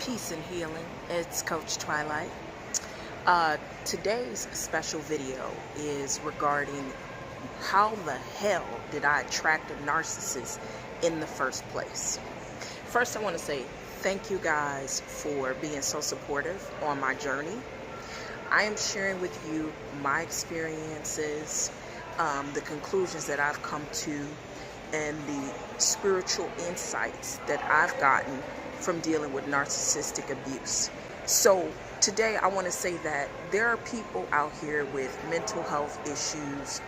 Peace and healing. It's Coach Twilight. Today's special video is regarding how the hell did I attract a narcissist in the first place. First, I want to say thank you guys for being so supportive on my journey. I am sharing with you my experiences, the conclusions that I've come to, and the spiritual insights that I've gotten from dealing with narcissistic abuse. So today I want to say that there are people out here with mental health issues,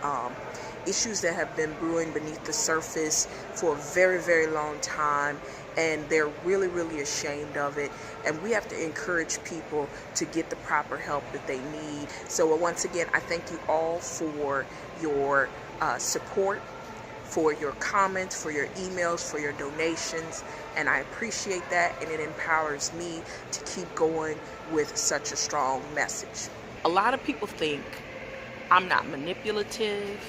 issues that have been brewing beneath the surface for a very, very long time, and they're really, really ashamed of it. And we have to encourage people to get the proper help that they need. So once again, I thank you all for your support, for your comments, for your emails, for your donations, and I appreciate that, and it empowers me to keep going with such a strong message. A lot of people think I'm not manipulative,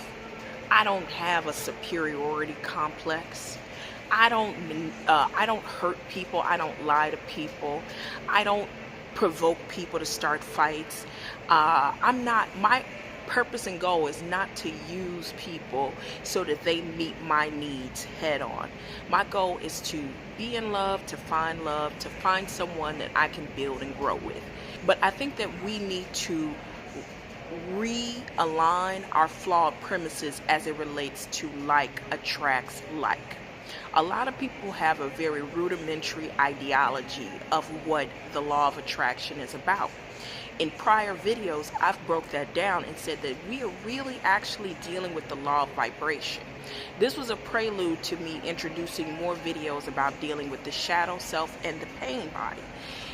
I don't have a superiority complex, I don't hurt people, I don't lie to people, I don't provoke people to start fights. My purpose and goal is not to use people so that they meet my needs head on. My goal is to be in love, to find someone that I can build and grow with. But I think that we need to realign our flawed premises as it relates to like attracts like. A lot of people have a very rudimentary ideology of what the law of attraction is about. In prior videos, I've broke that down and said that we are really actually dealing with the law of vibration. This was a prelude to me introducing more videos about dealing with the shadow self and the pain body.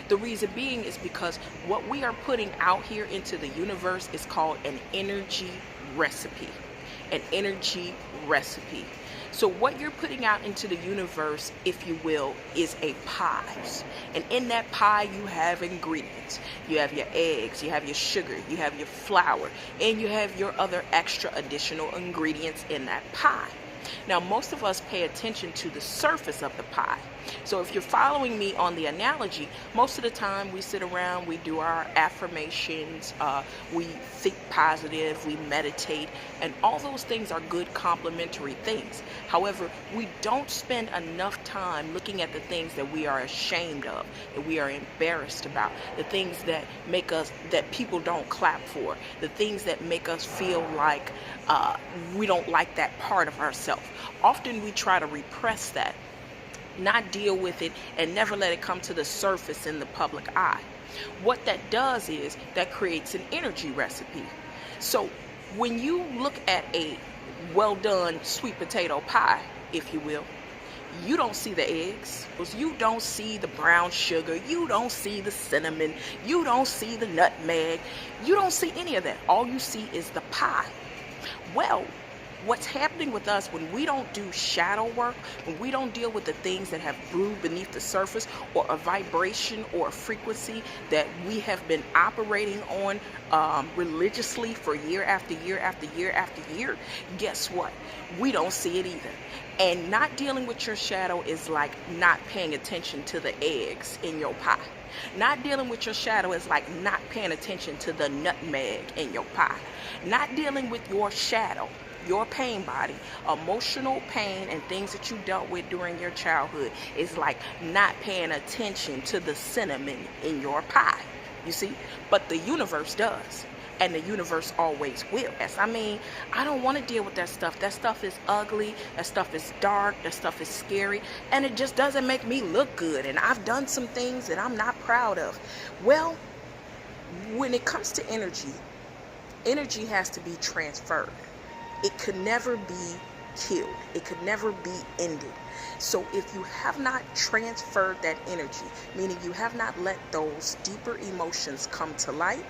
The reason being is because what we are putting out here into the universe is called an energy recipe. An energy recipe. So what you're putting out into the universe, if you will, is a pie. And in that pie, you have ingredients. You have your eggs, you have your sugar, you have your flour, and you have your other extra additional ingredients in that pie. Now, most of us pay attention to the surface of the pie. So if you're following me on the analogy, most of the time we sit around, we do our affirmations, we think positive, we meditate, and all those things are good complementary things. However, we don't spend enough time looking at the things that we are ashamed of, that we are embarrassed about, the things that make us, that people don't clap for, the things that make us feel like we don't like that part of ourselves. Often we try to repress that, not deal with it, and never let it come to the surface in the public eye. What that does is that creates an energy recipe. So when you look at a well done sweet potato pie, if you will, you don't see the eggs, you don't see the brown sugar, you don't see the cinnamon, you don't see the nutmeg, you don't see any of that. All you see is the pie. Well, what's happening with us when we don't do shadow work, when we don't deal with the things that have brewed beneath the surface, or a vibration or a frequency that we have been operating on religiously for year after year after year after year, guess what? We don't see it either. And not dealing with your shadow is like not paying attention to the eggs in your pie. Not dealing with your shadow is like not paying attention to the nutmeg in your pie. Not dealing with your shadow, your pain body, emotional pain and things that you dealt with during your childhood is like not paying attention to the cinnamon in your pie, you see? But the universe does, and the universe always will. Yes, I mean, I don't want to deal with that stuff. That stuff is ugly, that stuff is dark, that stuff is scary, and it just doesn't make me look good, and I've done some things that I'm not proud of. Well, when it comes to energy, energy has to be transferred. It could never be killed. It could never be ended. So if you have not transferred that energy, meaning you have not let those deeper emotions come to light,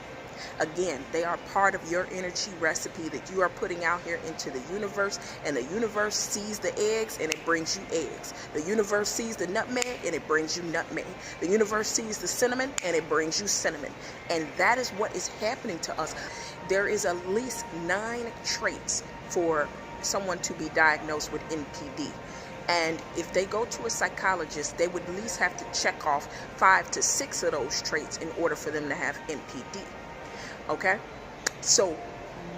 again, they are part of your energy recipe that you are putting out here into the universe, and the universe sees the eggs and it brings you eggs. The universe sees the nutmeg and it brings you nutmeg. The universe sees the cinnamon and it brings you cinnamon. And that is what is happening to us. There is at least 9 traits for someone to be diagnosed with NPD. And if they go to a psychologist, they would at least have to check off 5 to 6 of those traits in order for them to have MPD. Okay? So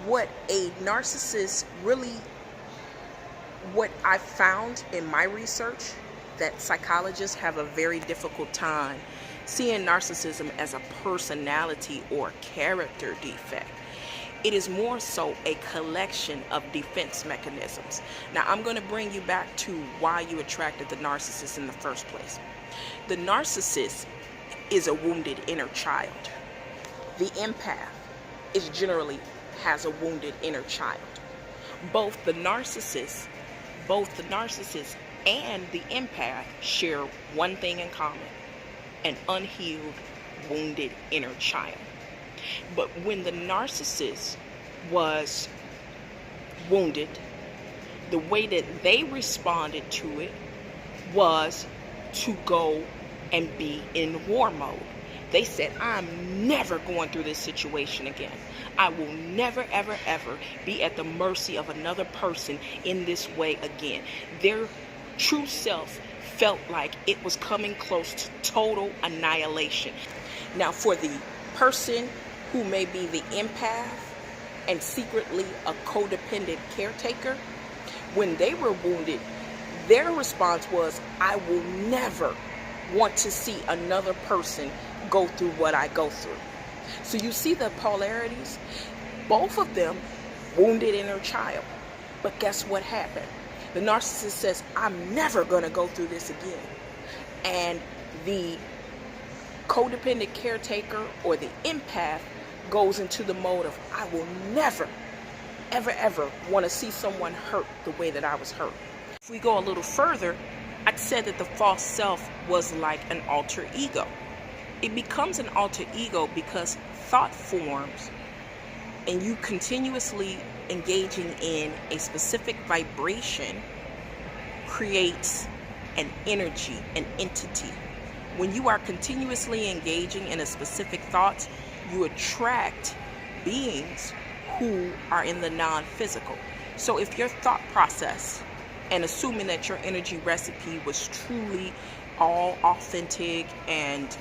what a narcissist really, what I found in my research, that psychologists have a very difficult time seeing narcissism as a personality or character defect. It is more so a collection of defense mechanisms. Now, I'm going to bring you back to why you attracted the narcissist in the first place. The narcissist is a wounded inner child. The empath is generally has a wounded inner child. Both the narcissist and the empath share one thing in common: an unhealed, wounded inner child. But when the narcissist was wounded, the way that they responded to it was to go and be in war mode. They said, I'm never going through this situation again. I will never, ever, ever be at the mercy of another person in this way again. Their true self felt like it was coming close to total annihilation. Now, for the person who may be the empath and secretly a codependent caretaker, when they were wounded, their response was, I will never want to see another person go through what I go through. So you see the polarities? Both of them wounded inner child. But guess what happened? The narcissist says, I'm never going to go through this again. And the codependent caretaker or the empath goes into the mode of, I will never, ever, ever want to see someone hurt the way that I was hurt. If we go a little further, I said that the false self was like an alter ego. It becomes an alter ego because thought forms and you continuously engaging in a specific vibration creates an energy, an entity. When you are continuously engaging in a specific thought, you attract beings who are in the non-physical. So if your thought process, and assuming that your energy recipe was truly all authentic and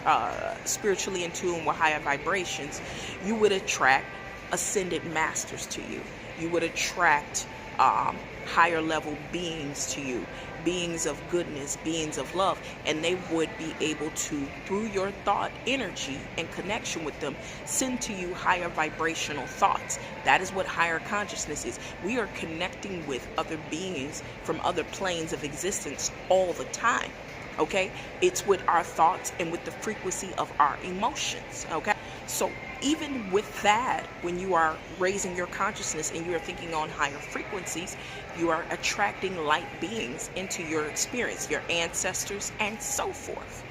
spiritually in tune with higher vibrations, you would attract ascended masters to you. You would attract higher level beings to you, beings of goodness, beings of love, and they would be able to, through your thought energy and connection with them, send to you higher vibrational thoughts. That is what higher consciousness is. We are connecting with other beings from other planes of existence all the time. Okay, it's with our thoughts and with the frequency of our emotions. Okay, so even with that, when you are raising your consciousness and you are thinking on higher frequencies, you are attracting light beings into your experience, your ancestors, and so forth.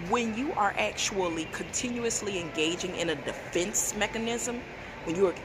When you are actually continuously engaging in a defense mechanism, when you are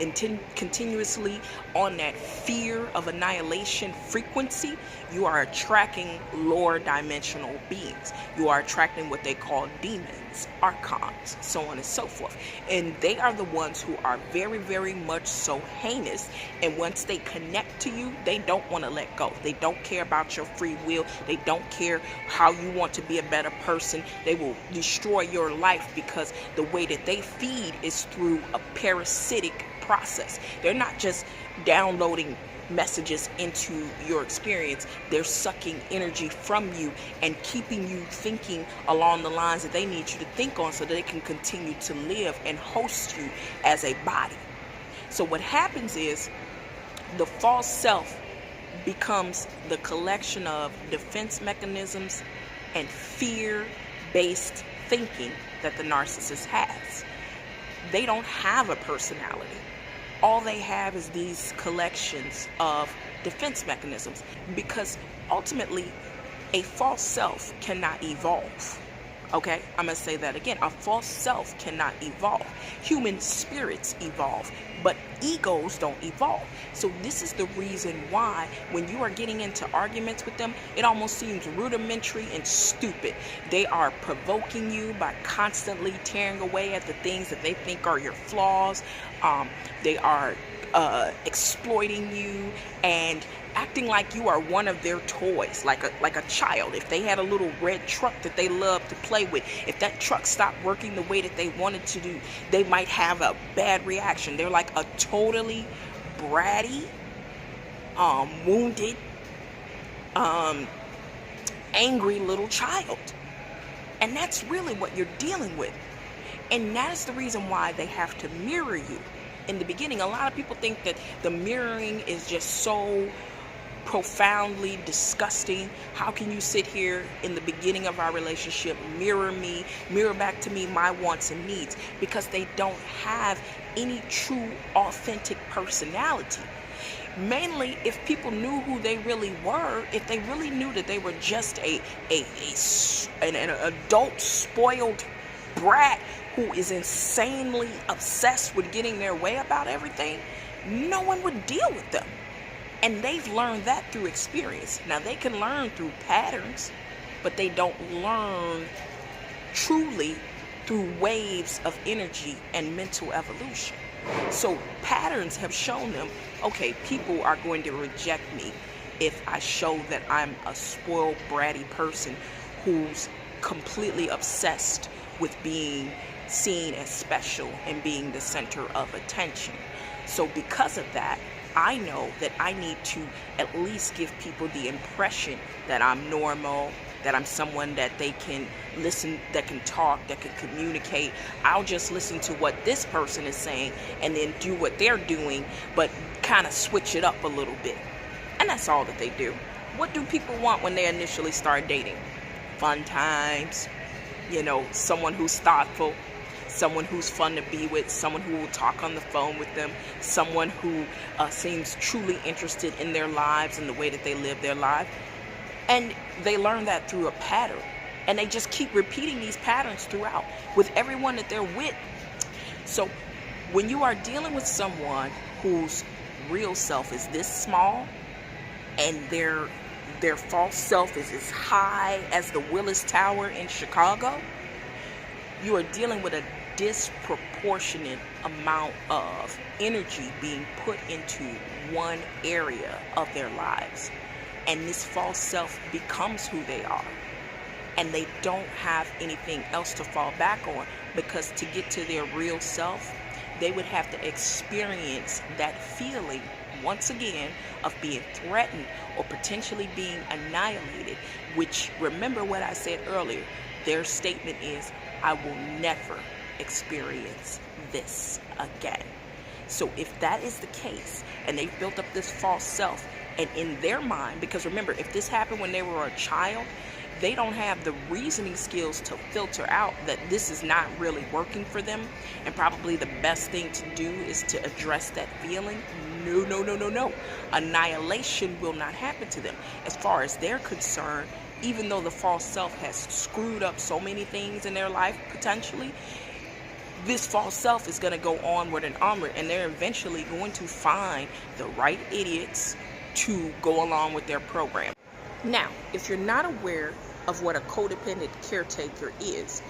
continuously on that fear of annihilation frequency, you are attracting lower dimensional beings. You are attracting what they call demons, archons, so on and so forth. And they are the ones who are very, very much so heinous. And once they connect to you, they don't want to let go. They don't care about your free will. They don't care how you want to be a better person. They will destroy your life because the way that they feed is through a parasitic process. They're not just downloading messages into your experience. They're sucking energy from you and keeping you thinking along the lines that they need you to think on so that they can continue to live and host you as a body. So what happens is the false self becomes the collection of defense mechanisms and fear-based thinking that the narcissist has. They don't have a personality. All they have is these collections of defense mechanisms, because ultimately a false self cannot evolve. Okay, I'm going to say that again. A false self cannot evolve. Human spirits evolve, but egos don't evolve. So this is the reason why when you are getting into arguments with them, it almost seems rudimentary and stupid. They are provoking you by constantly tearing away at the things that they think are your flaws. They are exploiting you and acting like you are one of their toys, like a child. If they had a little red truck that they love to play with, if that truck stopped working the way that they wanted to do, they might have a bad reaction. They're like a totally bratty, wounded, angry little child. And that's really what you're dealing with. And that's the reason why they have to mirror you. In the beginning, a lot of people think that the mirroring is just so profoundly disgusting. How can you sit here in the beginning of our relationship, mirror me, mirror back to me my wants and needs? Because they don't have any true, authentic personality. Mainly, if people knew who they really were, if they really knew that they were just an adult, spoiled brat who is insanely obsessed with getting their way about everything, no one would deal with them. And they've learned that through experience. Now, they can learn through patterns, but they don't learn truly through waves of energy and mental evolution. So patterns have shown them, okay, people are going to reject me if I show that I'm a spoiled, bratty person who's completely obsessed with being seen as special and being the center of attention. So because of that, I know that I need to at least give people the impression that I'm normal, that I'm someone that they can listen, that can talk, that can communicate. I'll just listen to what this person is saying and then do what they're doing, but kind of switch it up a little bit. And that's all that they do. What do people want when they initially start dating? Fun times, someone who's thoughtful, someone who's fun to be with, someone who will talk on the phone with them, someone who seems truly interested in their lives and the way that they live their life. And they learn that through a pattern. And they just keep repeating these patterns throughout with everyone that they're with. So when you are dealing with someone whose real self is this small and their false self is as high as the Willis Tower in Chicago, you are dealing with a disproportionate amount of energy being put into one area of their lives. And this false self becomes who they are. And they don't have anything else to fall back on, because to get to their real self, they would have to experience that feeling once again of being threatened or potentially being annihilated, which, remember what I said earlier, their statement is, I will never experience this again. So if that is the case, and they've built up this false self, and in their mind, because remember, if this happened when they were a child, they don't have the reasoning skills to filter out that this is not really working for them, and probably the best thing to do is to address that feeling. No. Annihilation will not happen to them. As far as they're concerned, even though the false self has screwed up so many things in their life, potentially, this false self is going to go onward and onward, and they're eventually going to find the right idiots to go along with their program. Now, if you're not aware of what a codependent caretaker is,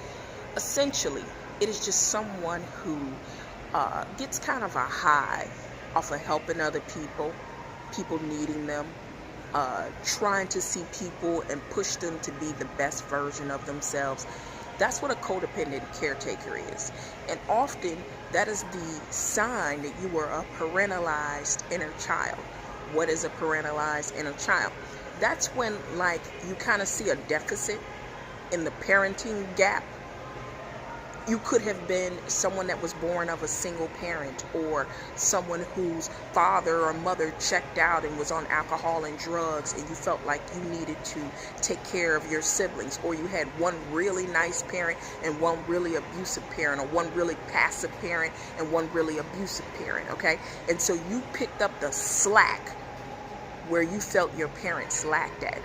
essentially, it is just someone who gets kind of a high off of helping other people needing them, trying to see people and push them to be the best version of themselves. That's what a codependent caretaker is. And often, that is the sign that you are a parentalized inner child. What is a parentalized inner child? That's when, you kind of see a deficit in the parenting gap. You could have been someone that was born of a single parent, or someone whose father or mother checked out and was on alcohol and drugs, and you felt like you needed to take care of your siblings, or you had one really nice parent and one really abusive parent, or one really passive parent and one really abusive parent, okay? And so you picked up the slack where you felt your parents lacked at.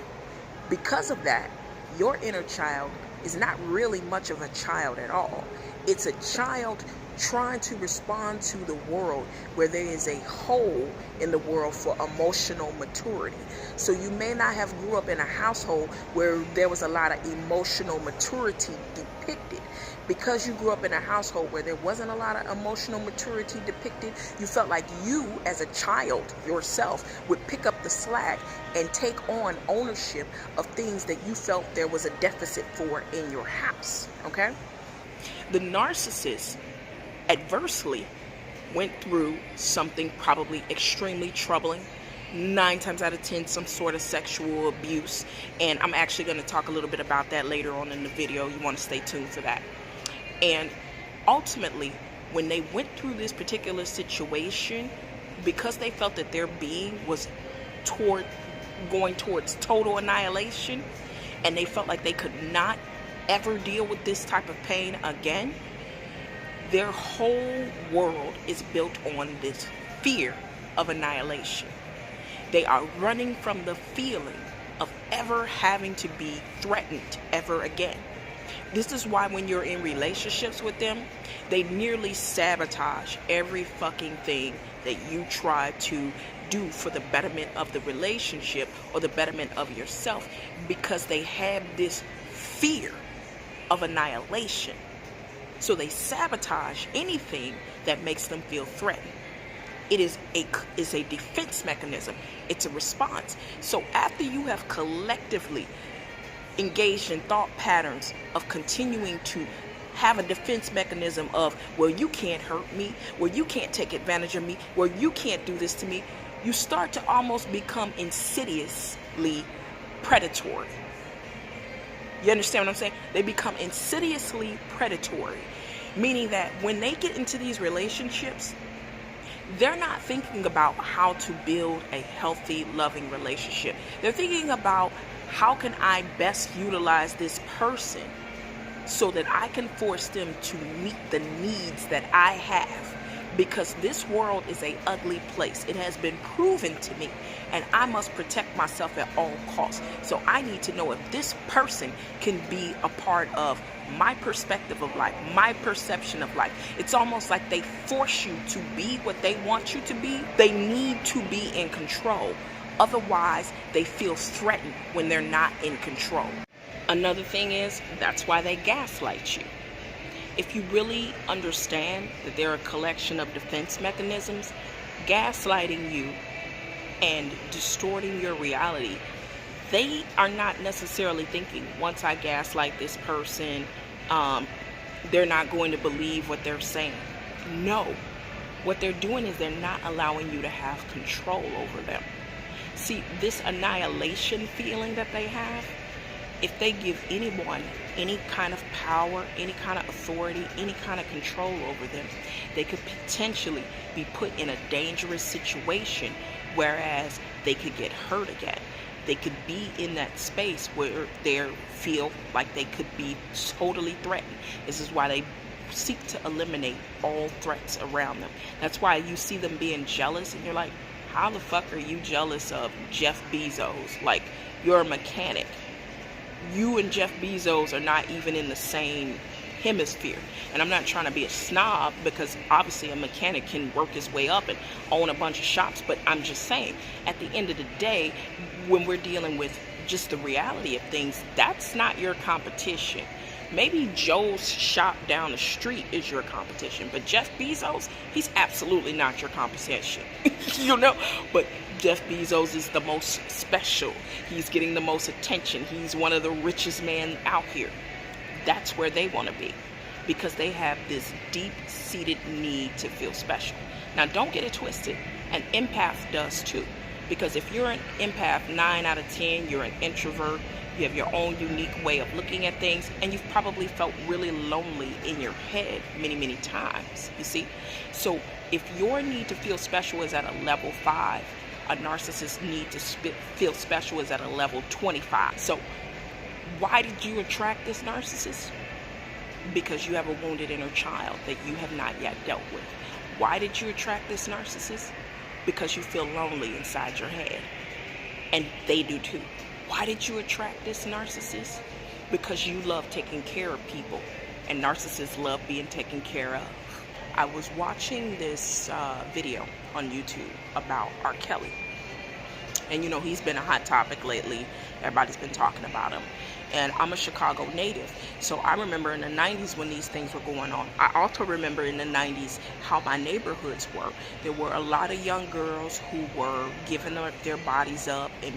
Because of that, your inner child is not really much of a child at all. It's a child trying to respond to the world where there is a hole in the world for emotional maturity. So you may not have grew up in a household where there was a lot of emotional maturity depicted. Because you grew up in a household where there wasn't a lot of emotional maturity depicted, you felt like you, as a child yourself, would pick up the slack and take on ownership of things that you felt there was a deficit for in your house, okay? The narcissist adversely went through something probably extremely troubling. 9 times out of 10, some sort of sexual abuse. And I'm actually going to talk a little bit about that later on in the video. You want to stay tuned for that. And ultimately, when they went through this particular situation, because they felt that their being was going towards total annihilation, and they felt like they could not ever deal with this type of pain again, their whole world is built on this fear of annihilation. They are running from the feeling of ever having to be threatened ever again. This is why when you're in relationships with them, they nearly sabotage every fucking thing that you try to do for the betterment of the relationship or the betterment of yourself, because they have this fear of annihilation. So they sabotage anything that makes them feel threatened. It is a defense mechanism. It's a response. So after you have collectively engaged in thought patterns of continuing to have a defense mechanism of, well, you can't hurt me, well, you can't take advantage of me, well, you can't do this to me, you start to almost become insidiously predatory. You understand what I'm saying? They become insidiously predatory, meaning that when they get into these relationships, they're not thinking about how to build a healthy, loving relationship. They're thinking about, how can I best utilize this person so that I can force them to meet the needs that I have? Because this world is an ugly place. It has been proven to me, and I must protect myself at all costs. So I need to know if this person can be a part of my perspective of life, my perception of life. It's almost like they force you to be what they want you to be. They need to be in control. Otherwise, they feel threatened when they're not in control. Another thing is, that's why they gaslight you. If you really understand that they're a collection of defense mechanisms, gaslighting you and distorting your reality, they are not necessarily thinking, once I gaslight this person, they're not going to believe what they're saying. No. What they're doing is they're not allowing you to have control over them. See, this annihilation feeling that they have, if they give anyone any kind of power, any kind of authority, any kind of control over them, they could potentially be put in a dangerous situation, whereas they could get hurt again. They could be in that space where they feel like they could be totally threatened. This is why they seek to eliminate all threats around them. That's why you see them being jealous, and you're like, how the fuck are you jealous of Jeff Bezos? Like, you're a mechanic. You and Jeff Bezos are not even in the same hemisphere. And I'm not trying to be a snob, because obviously a mechanic can work his way up and own a bunch of shops. But I'm just saying, at the end of the day, when we're dealing with just the reality of things, that's not your competition. Maybe Joe's shop down the street is your competition, but Jeff Bezos, he's absolutely not your competition. You know, but Jeff Bezos is the most special. He's getting the most attention. He's one of the richest men out here. That's where they want to be, because they have this deep-seated need to feel special. Now, don't get it twisted. An empath does too, because if you're an empath, 9 out of 10, you're an introvert. You have your own unique way of looking at things, and you've probably felt really lonely in your head many, many times, you see? So if your need to feel special is at a level 5, a narcissist's need to feel special is at a level 25. So why did you attract this narcissist? Because you have a wounded inner child that you have not yet dealt with. Why did you attract this narcissist? Because you feel lonely inside your head, and they do too. Why did you attract this narcissist? because you love taking care of people, and narcissists love being taken care of. I was watching this video on YouTube about RKelly, and you know, he's been a hot topic lately. Everybody's been talking about him. And I'm a Chicago native, so I remember in the 90s when these things were going on. I also remember in the 90s how my neighborhoods were. There were a lot of young girls who were giving their bodies up and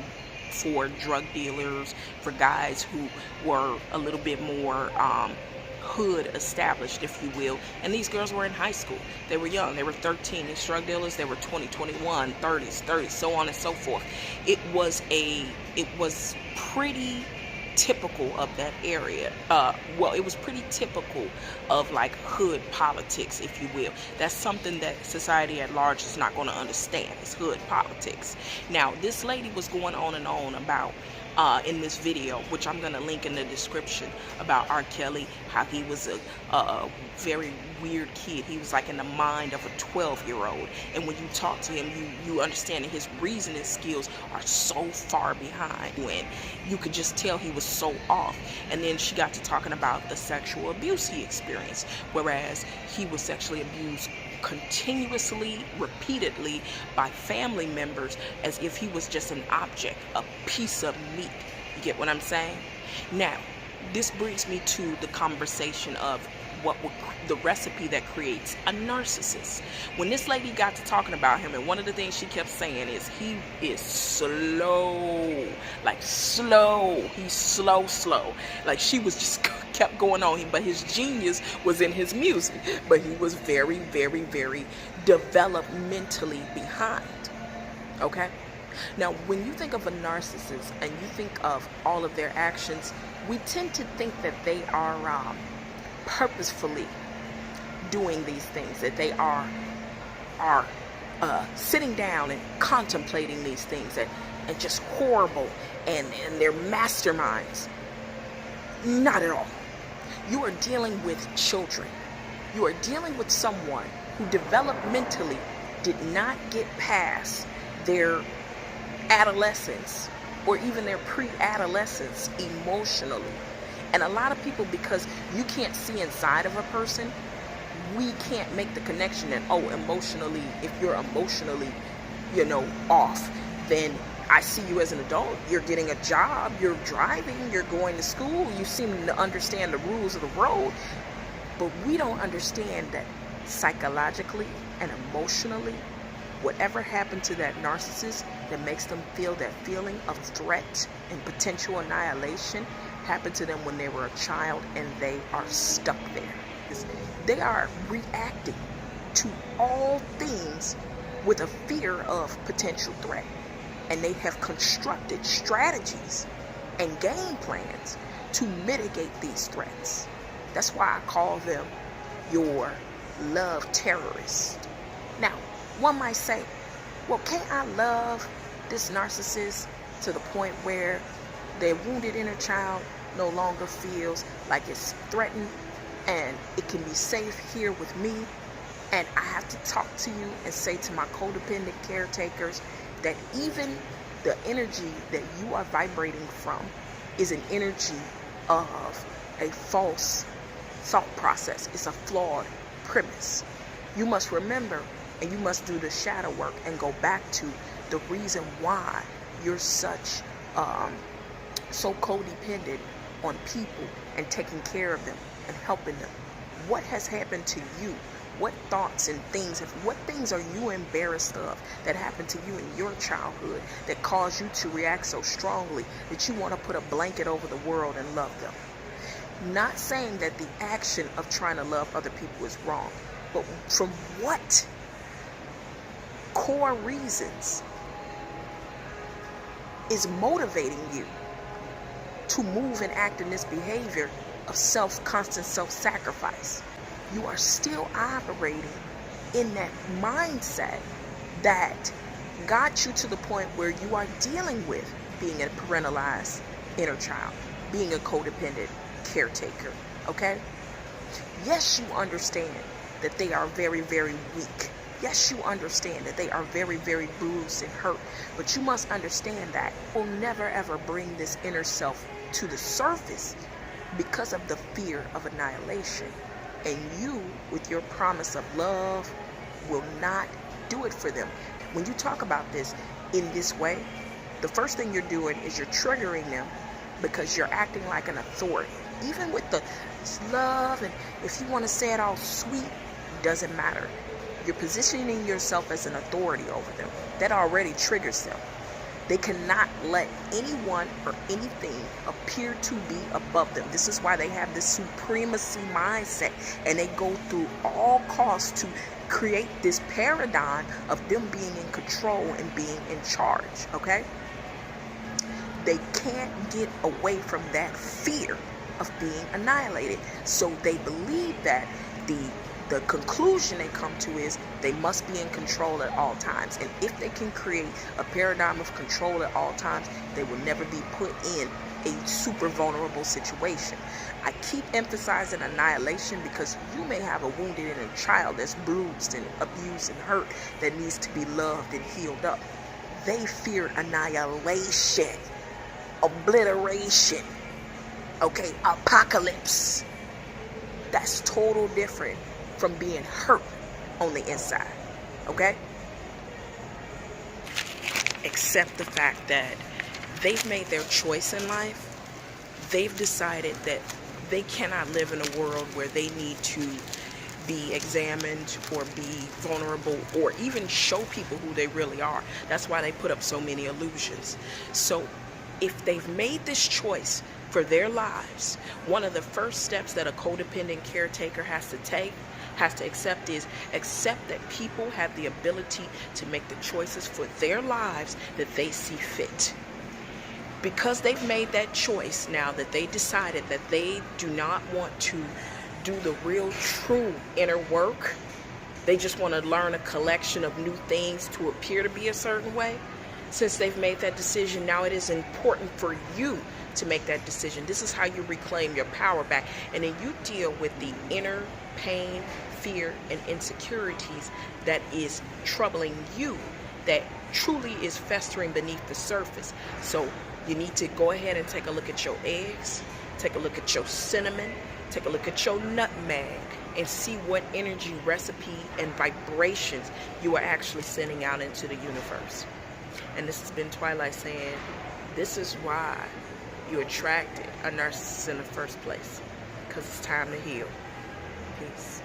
for drug dealers, for guys who were a little bit more hood established, if you will. And these girls were in high school. They were young. They were 13. These drug dealers, they were 20, 21, 30s, so on and so forth. It was pretty typical of that area. Well, it was pretty typical of like hood politics, if you will. That's something that society at large is not going to understand, is hood politics. Now, this lady was going on and on about in this video, which I'm going to link in the description, about RKelly, how he was a very weird kid. He was like in the mind of a 12-year-old. And when you talk to him, you understand that his reasoning skills are so far behind. When you could just tell he was so off. And then she got to talking about the sexual abuse he experienced, whereas he was sexually abused continuously, repeatedly by family members, as if he was just an object, a piece of meat. You get what I'm saying? Now, this brings me to the conversation of the recipe that creates a narcissist. When this lady got to talking about him, and one of the things she kept saying is he is slow, like slow. He's slow. Like she was just kept going on him, but his genius was in his music. But he was very, very, very developmentally behind. Okay? Now, when you think of a narcissist and you think of all of their actions, we tend to think that they are purposefully doing these things, that they are sitting down and contemplating these things and just horrible and they're masterminds. Not at all. You are dealing with children. You are dealing with someone who developmentally did not get past their adolescence or even their pre-adolescence emotionally. And a lot of people, because you can't see inside of a person, we can't make the connection that, oh, emotionally, if you're emotionally, off, then I see you as an adult. You're getting a job, you're driving, you're going to school, you seem to understand the rules of the road. But we don't understand that psychologically and emotionally, whatever happened to that narcissist that makes them feel that feeling of threat and potential annihilation happened to them when they were a child, and they are stuck there. They are reacting to all things with a fear of potential threat. And they have constructed strategies and game plans to mitigate these threats. That's why I call them your love terrorists. Now, one might say, well, can't I love this narcissist to the point where their wounded inner child no longer feels like it's threatened and it can be safe here with me, and I have to talk to you and say to my codependent caretakers that even the energy that you are vibrating from is an energy of a false thought process. It's a flawed premise. You must remember, and you must do the shadow work and go back to the reason why you're so codependent on people and taking care of them and helping them. What has happened to you? What thoughts and what things are you embarrassed of that happened to you in your childhood that caused you to react so strongly that you want to put a blanket over the world and love them? Not saying that the action of trying to love other people is wrong, but from what core reasons is motivating you to move and act in this behavior of constant self-sacrifice? You are still operating in that mindset that got you to the point where you are dealing with being a parentalized inner child, being a codependent caretaker, okay? Yes, you understand that they are very, very weak. Yes, you understand that they are very, very bruised and hurt, but you must understand that will never ever bring this inner self to the surface because of the fear of annihilation. And you, with your promise of love, will not do it for them. When you talk about this in this way, the first thing you're doing is you're triggering them because you're acting like an authority. Even with the love, and if you want to say it all sweet, doesn't matter. You're positioning yourself as an authority over them. That already triggers them. They cannot let anyone or anything appear to be above them. This is why they have this supremacy mindset, and they go through all costs to create this paradigm of them being in control and being in charge, okay? They can't get away from that fear of being annihilated. So they believe that the conclusion they come to is they must be in control at all times. And if they can create a paradigm of control at all times, they will never be put in a super vulnerable situation. I keep emphasizing annihilation because you may have a wounded inner child that's bruised and abused and hurt that needs to be loved and healed up. They fear annihilation, obliteration, okay, apocalypse. That's total different from being hurt on the inside, okay? Accept the fact that they've made their choice in life. They've decided that they cannot live in a world where they need to be examined or be vulnerable or even show people who they really are. That's why they put up so many illusions. So if they've made this choice for their lives, one of the first steps that a codependent caretaker has to accept is accept that people have the ability to make the choices for their lives that they see fit. Because they've made that choice now, that they decided that they do not want to do the real true inner work, they just want to learn a collection of new things to appear to be a certain way. Since they've made that decision, now it is important for you to make that decision. This is how you reclaim your power back. And then you deal with the inner pain, fear, and insecurities that is troubling you, that truly is festering beneath the surface. So you need to go ahead and take a look at your eggs, take a look at your cinnamon, take a look at your nutmeg, and see what energy, recipe, and vibrations you are actually sending out into the universe. And this has been Twilight saying, this is why you attracted a narcissist in the first place, because it's time to heal. Peace.